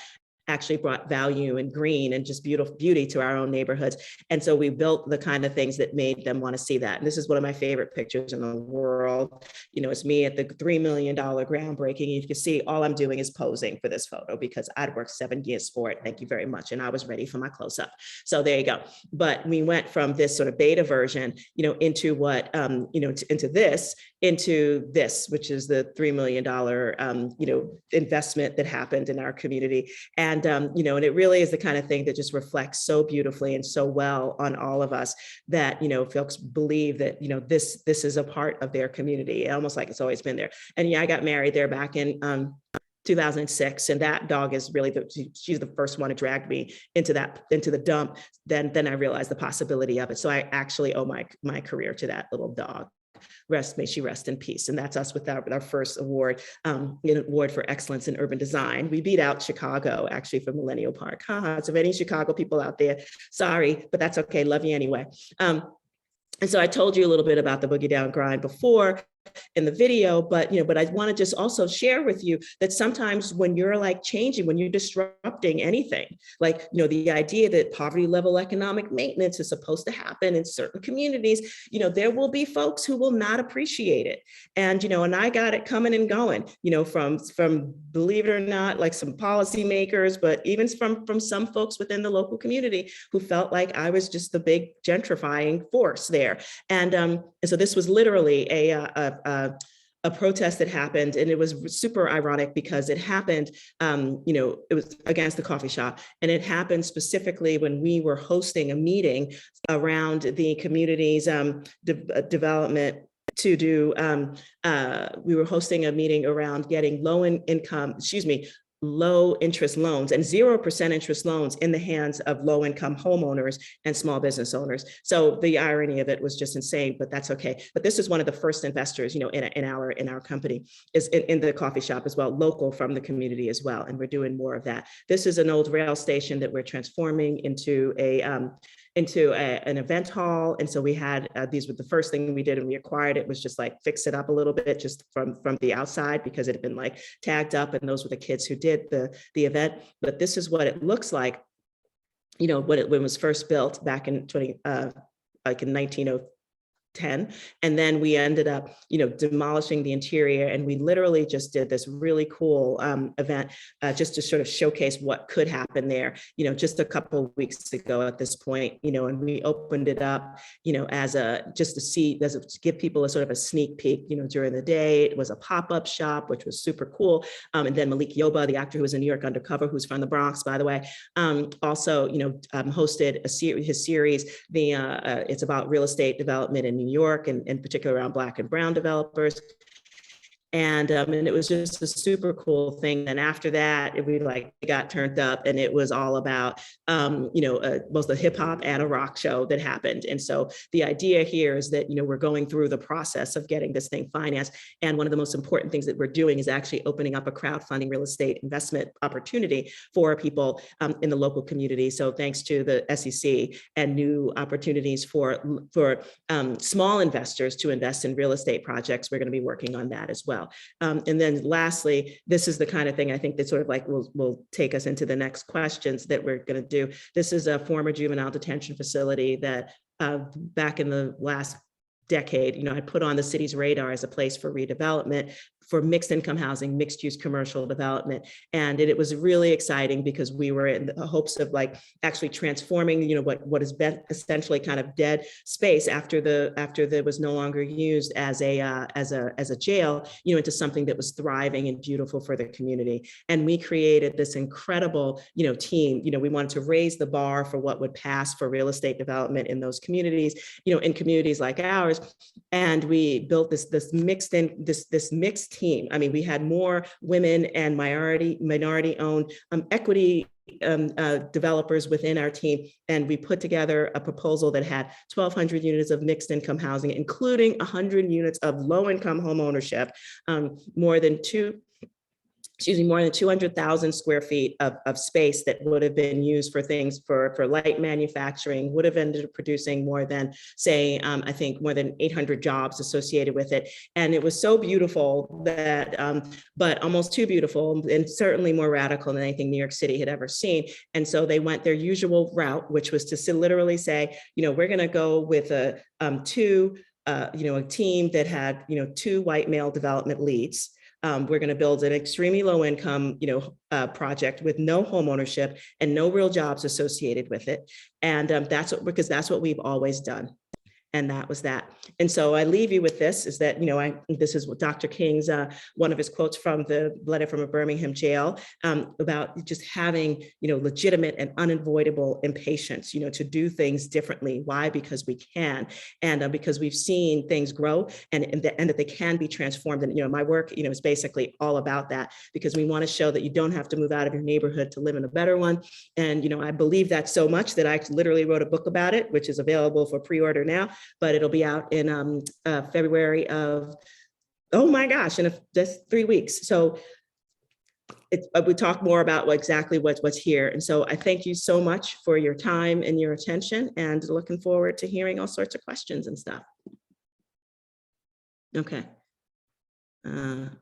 actually brought value and green and just beauty to our own neighborhoods. And so we built the kind of things that made them want to see that. And this is one of my favorite pictures in the world. It's me at the $3 million groundbreaking. You can see all I'm doing is posing for this photo because I'd worked 7 years for it. Thank you very much. And I was ready for my close-up. So there you go. But we went from this sort of beta version, into what, into this, which is the $3 million, investment that happened in our community. And it really is the kind of thing that just reflects so beautifully and so well on all of us that, folks believe that, this is a part of their community, almost like it's always been there. And yeah, I got married there back in 2006. And that dog is really, she's the first one who dragged me into the dump. Then I realized the possibility of it. So I actually owe my career to that little dog. May she rest in peace. And that's us with our first award, an award for excellence in urban design. We beat out Chicago actually for Millennial Park. So any Chicago people out there, sorry, but that's okay. Love you anyway. And so I told you a little bit about the Boogie Down Grind before in the video, but I want to just also share with you that sometimes when you're like changing, when you're disrupting anything, like, the idea that poverty level economic maintenance is supposed to happen in certain communities, there will be folks who will not appreciate it. And, and I got it coming and going, from believe it or not, like some policymakers, but even from some folks within the local community who felt like I was just the big gentrifying force there. And so this was literally a protest that happened, and it was super ironic because it happened, it was against the coffee shop, and it happened specifically when we were hosting a meeting around the community's development to do, we were hosting a meeting around getting low interest loans and 0% interest loans in the hands of low income homeowners and small business owners. So the irony of it was just insane, but that's okay. But this is one of the first investors, in our company, is in the coffee shop as well, local from the community as well. And we're doing more of that. This is an old rail station that we're transforming into a an event hall. And so we had, these were the first thing we did when we acquired it, was just like fix it up a little bit just from the outside, because it had been like tagged up, and those were the kids who did the event. But this is what it looks like, you know, when it was first built back in 1910. And then we ended up, you know, demolishing the interior, and we literally just did this really cool event just to sort of showcase what could happen there, you know, just a couple of weeks ago at this point, you know, and we opened it up, you know, just to give people a sort of a sneak peek, you know, during the day. It was a pop-up shop, which was super cool. And then Malik Yoba, the actor who was in New York Undercover, who's from the Bronx, by the way, also, you know, hosted his series. It's about real estate development in New York, and in particular around Black and Brown developers. And it was just a super cool thing. And after that, we got turned up, and it was all about, you know, both a hip hop and a rock show that happened. And so the idea here is that, you know, we're going through the process of getting this thing financed. And one of the most important things that we're doing is actually opening up a crowdfunding real estate investment opportunity for people in the local community. So thanks to the SEC and new opportunities for small investors to invest in real estate projects, we're going to be working on that as well. And then lastly, this is the kind of thing I think that sort of like will take us into the next questions that we're going to do. This is a former juvenile detention facility that back in the last decade, you know, I put on the city's radar as a place for redevelopment, for mixed income housing, mixed use commercial development. And it was really exciting because we were in the hopes of like actually transforming, you know, what has been essentially kind of dead space after there was no longer used as a jail, you know, into something that was thriving and beautiful for the community. And we created this incredible, you know, team. You know, we wanted to raise the bar for what would pass for real estate development in those communities, you know, in communities like ours. And we built this mixed team. I mean, we had more women and minority-owned equity developers within our team, and we put together a proposal that had 1,200 units of mixed income housing, including 100 units of low-income home ownership, more than 200,000 square feet of space that would have been used for things for light manufacturing, would have ended up producing more than, say, I think more than 800 jobs associated with it. And it was so beautiful that, but almost too beautiful, and certainly more radical than anything New York City had ever seen. And so they went their usual route, which was to literally say, you know, we're going to go with a team that had, you know, 2 white male development leads. We're going to build an extremely low income, you know, project with no home ownership and no real jobs associated with it. And that's what we've always done. And that was that. And so I leave you with this, is that, you know, this is what Dr. King's, one of his quotes from the letter from a Birmingham jail, about just having, you know, legitimate and unavoidable impatience, you know, to do things differently. Why? Because we can. And because we've seen things grow and that they can be transformed. And, you know, my work, you know, is basically all about that, because we want to show that you don't have to move out of your neighborhood to live in a better one. And, you know, I believe that so much that I literally wrote a book about it, which is available for pre-order now, but it'll be out in February of, oh my gosh, in just 3 weeks. So we talk more about exactly what's here. And so I thank you so much for your time and your attention, and looking forward to hearing all sorts of questions and stuff. Okay. There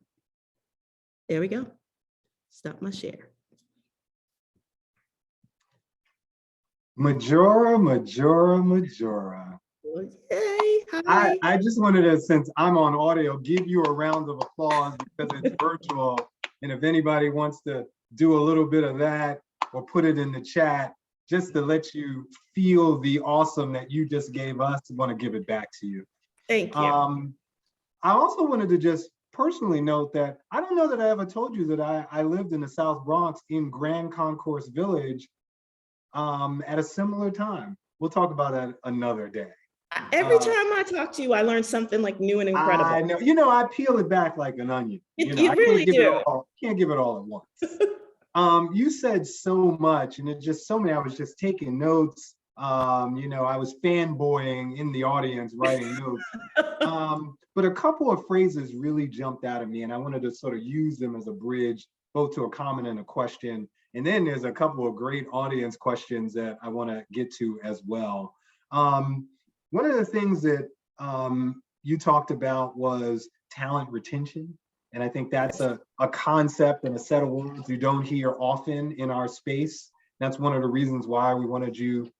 we go. Stop my share. Majora. Yay, hi. I just wanted to, since I'm on audio, give you a round of applause because it's virtual. And if anybody wants to do a little bit of that or put it in the chat, just to let you feel the awesome that you just gave us, I want to give it back to you. Thank you. I also wanted to just personally note that I don't know that I ever told you that I lived in the South Bronx in Grand Concourse Village at a similar time. We'll talk about that another day. Every time I talk to you, I learn something like new and incredible. I know, you know, I peel it back like an onion. You know, really do. Can't give it all at once. You said so much, and it's just so many. I was just taking notes. You know, I was fanboying in the audience, writing notes. But a couple of phrases really jumped out at me, and I wanted to sort of use them as a bridge, both to a comment and a question. And then there's a couple of great audience questions that I want to get to as well. One of the things that you talked about was talent retention. And I think that's a concept and a set of words you don't hear often in our space. That's one of the reasons why we wanted you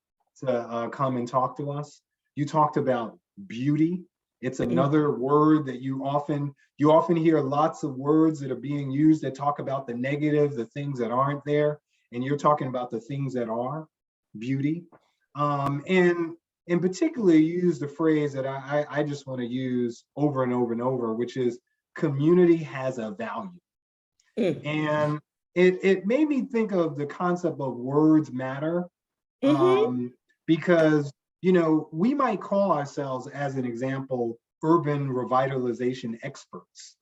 to come and talk to us. You talked about beauty. It's another word that you often hear lots of words that are being used that talk about the negative, the things that aren't there. And you're talking about the things that are beauty. And in particular, you use the phrase that I just want to use over and over and over, which is community has a value. And it made me think of the concept of words matter, because, you know, we might call ourselves, as an example, urban revitalization experts.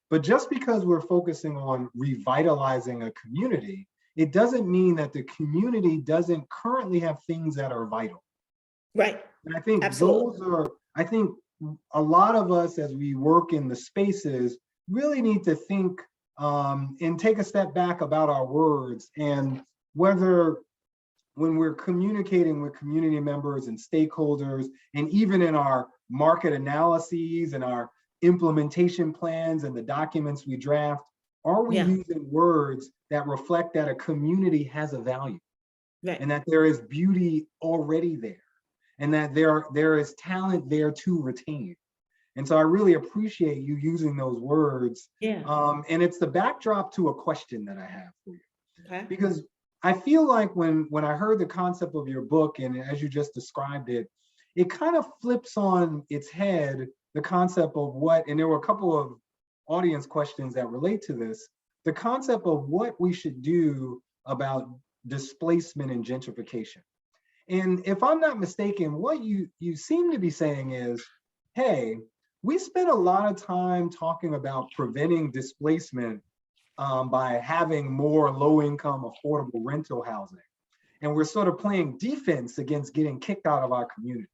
But just because we're focusing on revitalizing a community, it doesn't mean that the community doesn't currently have things that are vital. Right. And I think Absolutely. I think a lot of us as we work in the spaces really need to think and take a step back about our words, and whether when we're communicating with community members and stakeholders, and even in our market analyses and our implementation plans and the documents we draft, are we using words that reflect that a community has a value, and that there is beauty already there, and that there is talent there to retain? And so I really appreciate you using those words. And it's the backdrop to a question that I have for you. Because I feel like when I heard the concept of your book, and as you just described it, it kind of flips on its head the concept of what, and there were a couple of audience questions that relate to this, the concept of what we should do about displacement and gentrification. And if I'm not mistaken, what you seem to be saying is, hey, we spend a lot of time talking about preventing displacement by having more low-income, affordable rental housing. And we're sort of playing defense against getting kicked out of our communities.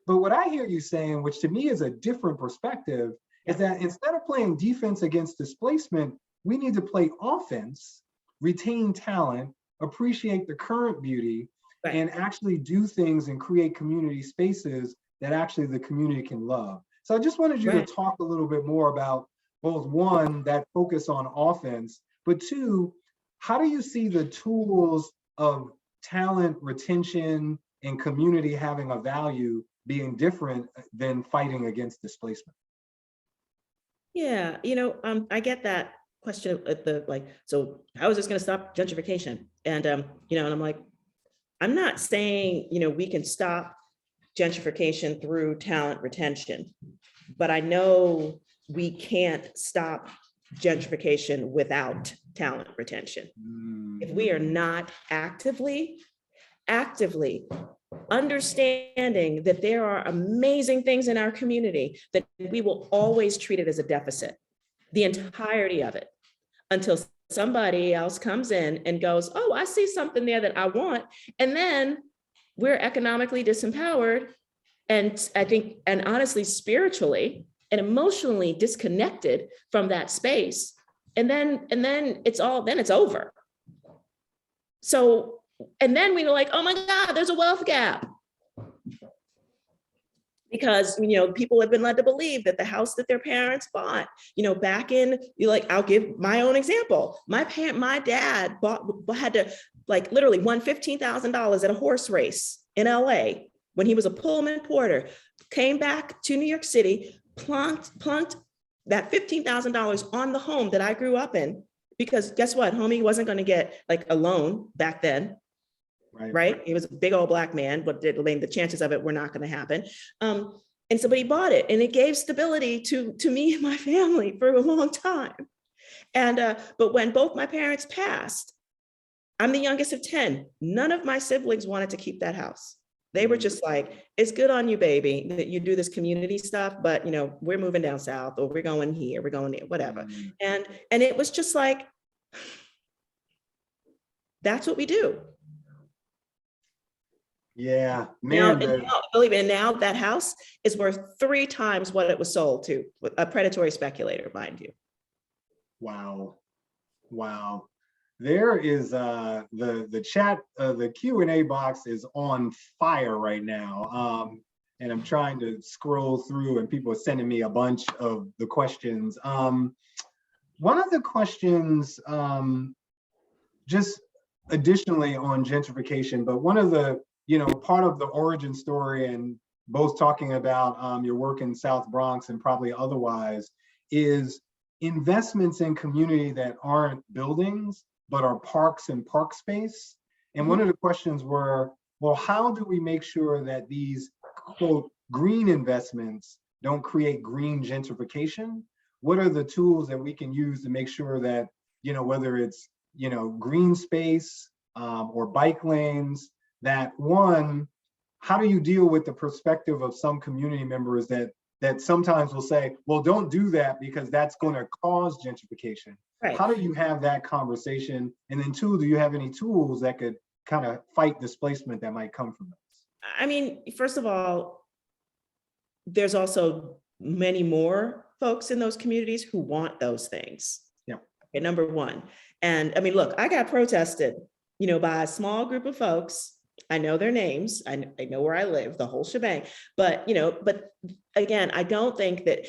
But what I hear you saying, which to me is a different perspective, is that instead of playing defense against displacement, we need to play offense, retain talent, appreciate the current beauty, and actually do things and create community spaces that actually the community can love. So I just wanted you to talk a little bit more about both, one, that focus on offense, but two, how do you see the tools of talent retention and community having a value being different than fighting against displacement? Yeah, you know, I get that question at the so how is this going to stop gentrification? And you know, and I'm like, I'm not saying, you know, we can stop gentrification through talent retention, but I know we can't stop gentrification without talent retention. If we are not actively understanding that there are amazing things in our community, that we will always treat it as a deficit, the entirety of it, until somebody else comes in and goes, oh, I see something there that I want. And then we're economically disempowered, and I think, and honestly, spiritually and emotionally disconnected from that space. And then it's over. So, and then we're like, oh my God, there's a wealth gap. Because, you know, people have been led to believe that the house that their parents bought, you know, back in, I'll give my own example. My dad had to literally won $15,000 at a horse race in LA when he was a Pullman porter, came back to New York City, plunked that $15,000 on the home that I grew up in, because guess what, homie wasn't going to get a loan back then. Right? He was a big old black man, but the chances of it were not going to happen. And somebody bought it, and it gave stability to me and my family for a long time. And but when both my parents passed, I'm the youngest of 10. None of my siblings wanted to keep that house. They were just like, it's good on you, baby, that you do this community stuff, but you know, we're moving down south, or we're going here, we're going there, whatever. And it was just like, that's what we do. Yeah, man. Believe me, now that house is worth 3 times what it was sold to, a predatory speculator, mind you. Wow. There is the chat, the Q&A box is on fire right now. And I'm trying to scroll through and people are sending me a bunch of the questions. One of the questions, just additionally on gentrification, but one of the, part of the origin story and both talking about your work in South Bronx and probably otherwise is investments in community that aren't buildings, but are parks and park space. And one of the questions were, well, how do we make sure that these quote green investments don't create green gentrification? What are the tools that we can use to make sure that, whether it's, green space or bike lanes, that one, how do you deal with the perspective of some community members that sometimes will say, well, don't do that because that's going to cause gentrification. Right. How do you have that conversation? And then two, do you have any tools that could kind of fight displacement that might come from this? I mean, first of all, there's also many more folks in those communities who want those things. Yeah. Okay, number one. And I mean, look, I got protested, by a small group of folks. I know their names. I know where I live, the whole shebang. But, but again, I don't think that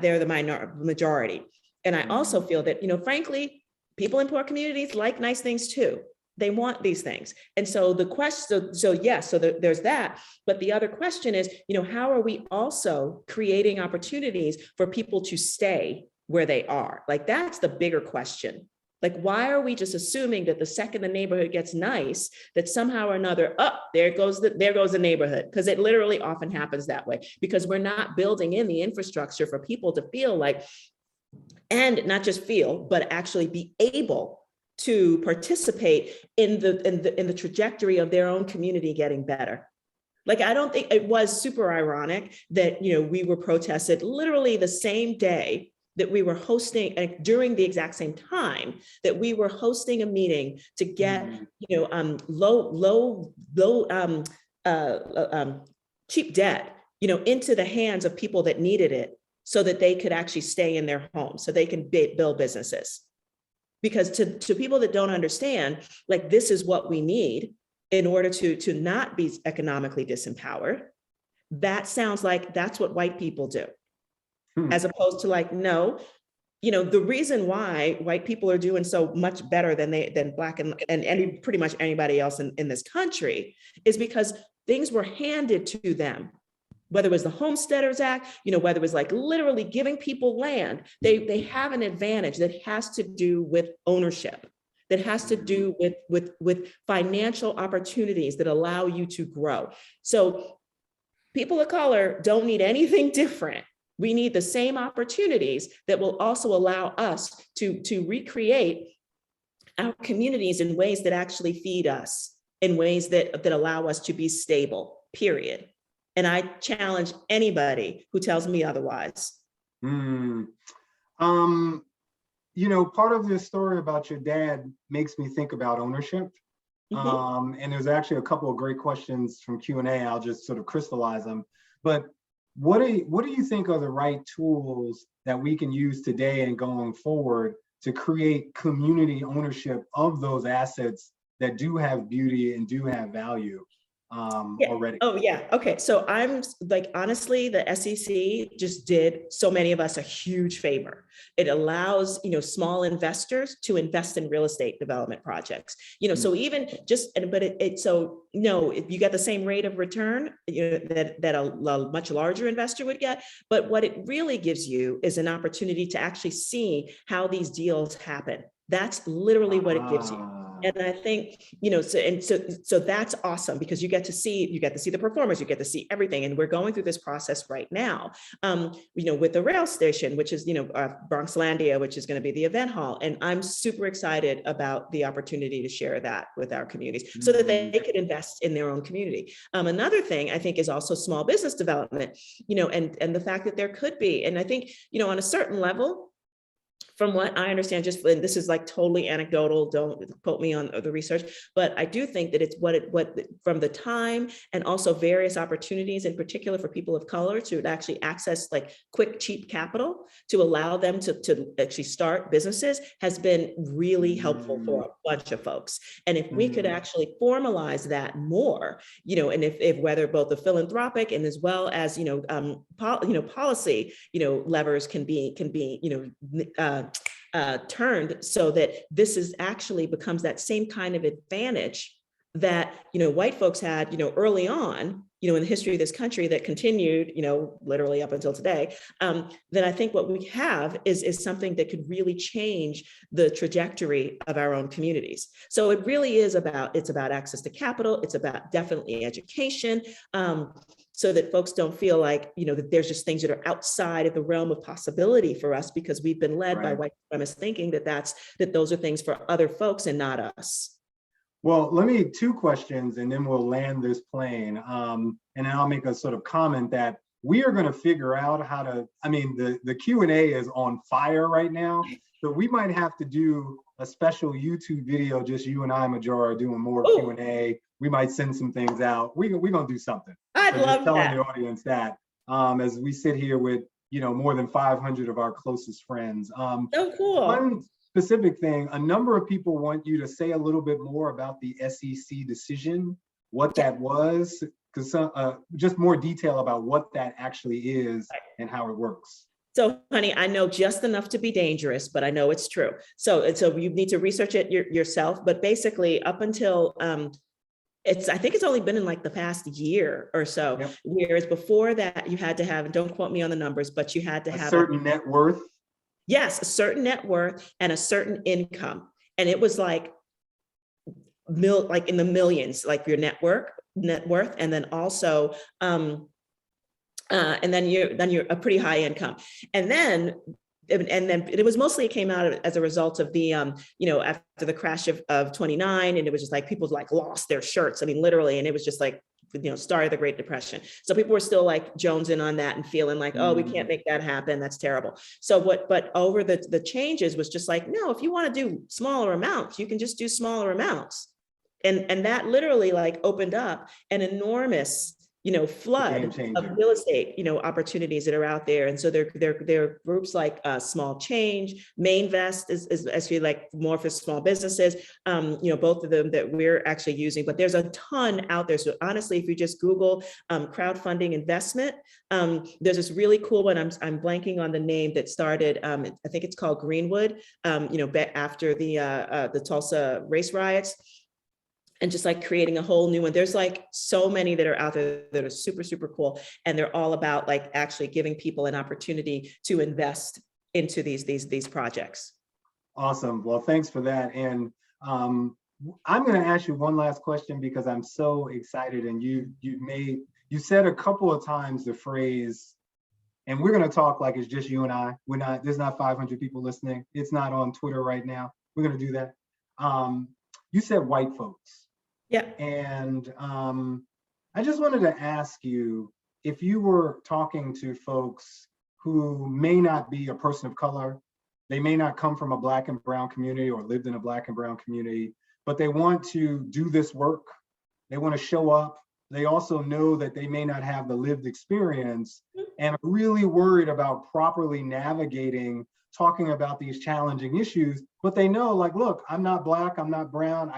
they're the majority. And I also feel that, frankly, people in poor communities like nice things too. They want these things. And so the question, yes, there's that. But the other question is, how are we also creating opportunities for people to stay where they are? Like, that's the bigger question. Like, why are we just assuming that the second the neighborhood gets nice, that somehow or another, there goes the neighborhood? Because it literally often happens that way, because we're not building in the infrastructure for people to feel like, and not just feel, but actually be able to participate in the trajectory of their own community getting better. Like, I don't think it was super ironic that, we were protested literally the same day that we were hosting, during the exact same time that we were hosting a meeting to get, cheap debt, into the hands of people that needed it, so that they could actually stay in their homes, so they can build businesses. Because to people that don't understand, like, this is what we need in order to not be economically disempowered. That sounds like that's what white people do. As opposed to like, no, the reason why white people are doing so much better than Black and pretty much anybody else in this country is because things were handed to them. Whether it was the Homesteaders Act, whether it was like literally giving people land, they have an advantage that has to do with ownership, that has to do with financial opportunities that allow you to grow. So people of color don't need anything different. We need the same opportunities that will also allow us to recreate our communities in ways that actually feed us, in ways that allow us to be stable, period. And I challenge anybody who tells me otherwise. Part of this story about your dad makes me think about ownership. And there's actually a couple of great questions from Q&A. I'll just sort of crystallize them. But what do you think are the right tools that we can use today and going forward to create community ownership of those assets that do have beauty and do have value already? Oh yeah, okay. So I'm like, honestly, the SEC just did so many of us a huge favor. It allows, small investors to invest in real estate development projects, so even just, but if you get the same rate of return, that a much larger investor would get, but what it really gives you is an opportunity to actually see how these deals happen. That's literally what it gives you. And I think, so that's awesome, because you get to see the performers, you get to see everything. And we're going through this process right now, with the rail station, which is, Bronxlandia, which is going to be the event hall. And I'm super excited about the opportunity to share that with our communities so that they could invest in their own community. Another thing I think is also small business development, and the fact that there could be, and I think, on a certain level, from what I understand, just, and this is like totally anecdotal, don't quote me on the research, but I do think that it's what from the time and also various opportunities, in particular for people of color, to actually access like quick, cheap capital to allow them to actually start businesses has been really helpful for a bunch of folks. And if we could actually formalize that more, and if whether both the philanthropic and as well as, policy, levers can be, turned so that this is actually becomes that same kind of advantage that, white folks had, early on, in the history of this country that continued, literally up until today, then I think what we have is something that could really change the trajectory of our own communities. So it really is it's about access to capital. It's about definitely education, so that folks don't feel like, that there's just things that are outside of the realm of possibility for us because we've been led by white supremacist thinking that those are things for other folks and not us. Well, two questions, and then we'll land this plane. And then I'll make a sort of comment that we are going to figure out how to, the Q&A is on fire right now. So we might have to do a special YouTube video, just you and I, Majora, doing more Q&A. We might send some things out. We're going to do something. I'd love telling that. the audience that as we sit here with, more than 500 of our closest friends. So cool. One specific thing, a number of people want you to say a little bit more about the SEC decision, what that was, because just more detail about what that actually is and how it works. So, honey, I know just enough to be dangerous, but I know it's true. So you need to research it yourself. But basically, up until I think it's only been in like the past year or so. Yep. Whereas before that, you had to have, and don't quote me on the numbers, but you had to have a certain net worth. Yes, a certain net worth and a certain income. And it was like in the millions, like your net worth, and then also, and then you're a pretty high income. And then it was mostly, it came out as a result of the, after the crash of 29, and it was just like people like lost their shirts. Literally. And it was just like, start of the Great Depression. So people were still like jonesing on that and feeling like, oh, we can't make that happen. That's terrible. So but over the changes was just like, no, if you want to do smaller amounts, you can just do smaller amounts. And that literally like opened up an enormous, flood of real estate, opportunities that are out there. And so there are groups like Small Change, Mainvest is actually like more for small businesses, both of them that we're actually using, but there's a ton out there. So honestly, if you just Google crowdfunding investment, there's this really cool one, I'm blanking on the name, that started, I think it's called Greenwood, after the Tulsa race riots. And just like creating a whole new one. There's like so many that are out there that are super, super cool. And they're all about like actually giving people an opportunity to invest into these projects. Awesome. Well, thanks for that. And I'm going to ask you one last question because I'm so excited. And you said a couple of times the phrase, and we're going to talk like it's just you and I. There's not 500 people listening. It's not on Twitter right now. We're going to do that. You said white folks. Yeah. And I just wanted to ask you, if you were talking to folks who may not be a person of color, they may not come from a Black and brown community or lived in a Black and brown community, but they want to do this work, they want to show up. They also know that they may not have the lived experience and are really worried about properly navigating talking about these challenging issues, but they know, like, look, I'm not Black, I'm not brown,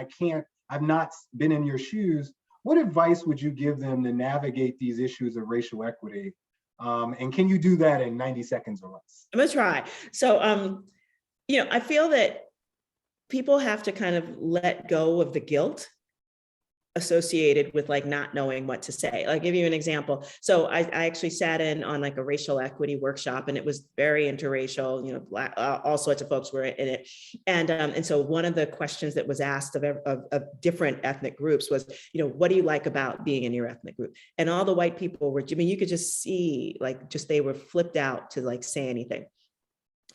I've not been in your shoes. What advice would you give them to navigate these issues of racial equity? And can you do that in 90 seconds or less? I'm gonna try. So, I feel that people have to kind of let go of the guilt associated with like not knowing what to say. I'll give you an example. So I actually sat in on like a racial equity workshop, and it was very interracial, Black, all sorts of folks were in it. And so one of the questions that was asked of different ethnic groups was, what do you like about being in your ethnic group? And all the white people were, you could just see like, they were flipped out to like say anything.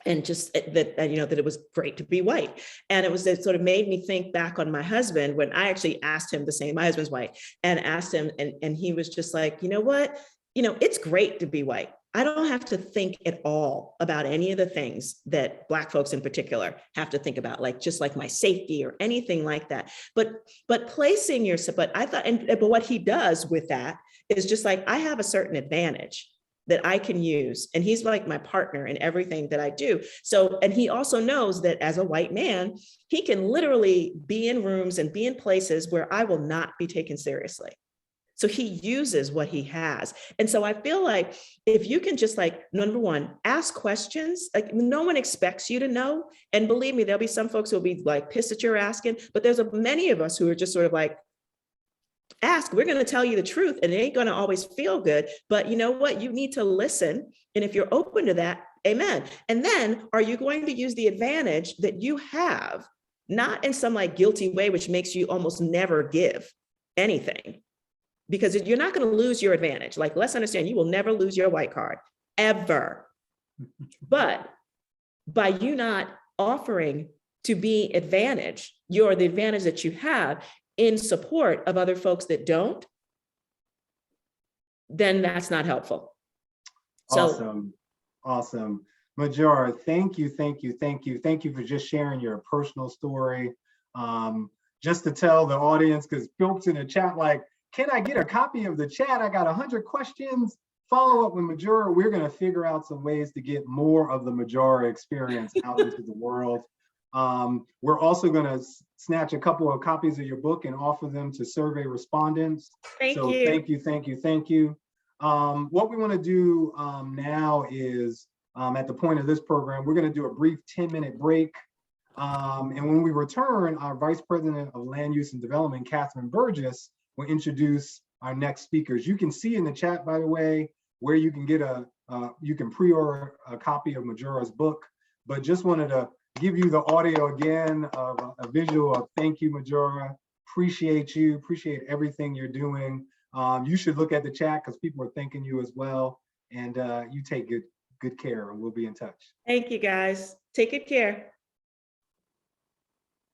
And just that it was great to be white. And it sort of made me think back on my husband when I actually asked him the same, my husband's white, and asked him, and he was just like, you know what, it's great to be white. I don't have to think at all about any of the things that Black folks in particular have to think about, like just like my safety or anything like that. But placing yourself, but what he does with that is just like, I have a certain advantage that I can use. And he's like my partner in everything that I do. So, and he also knows that as a white man, he can literally be in rooms and be in places where I will not be taken seriously. So he uses what he has. And so I feel like if you can just like, number one, ask questions, like no one expects you to know. And believe me, there'll be some folks who will be like pissed that you're asking, but there's many of us who are just sort of like, ask, we're going to tell you the truth, and it ain't going to always feel good, but you know what? You need to listen. And if you're open to that, amen. And then are you going to use the advantage that you have, not in some like guilty way, which makes you almost never give anything? Because you're not going to lose your advantage. Like, let's understand, you will never lose your white card, ever. But by you not offering to be advantage, you're the advantage that you have in support of other folks that don't, then that's not helpful. Awesome. Awesome. Majora, thank you for just sharing your personal story. Just to tell the audience, because folks in the chat like, can I get a copy of the chat? I got 100 questions. Follow up with Majora. We're going to figure out some ways to get more of the Majora experience out into the world. We're also going to snatch a couple of copies of your book and offer them to survey respondents. Thank you. Thank you. What we want to do now is, at the point of this program, we're going to do a brief 10-minute break. And when we return, our Vice President of Land Use and Development, Catherine Burgess, will introduce our next speakers. You can see in the chat, by the way, where you can get you can pre-order a copy of Majora's book, but just wanted to give you the audio again of a visual of thank you, Majora. Appreciate you, appreciate everything you're doing. You should look at the chat because people are thanking you as well. And you take good care, and we'll be in touch. Thank you, guys. Take good care.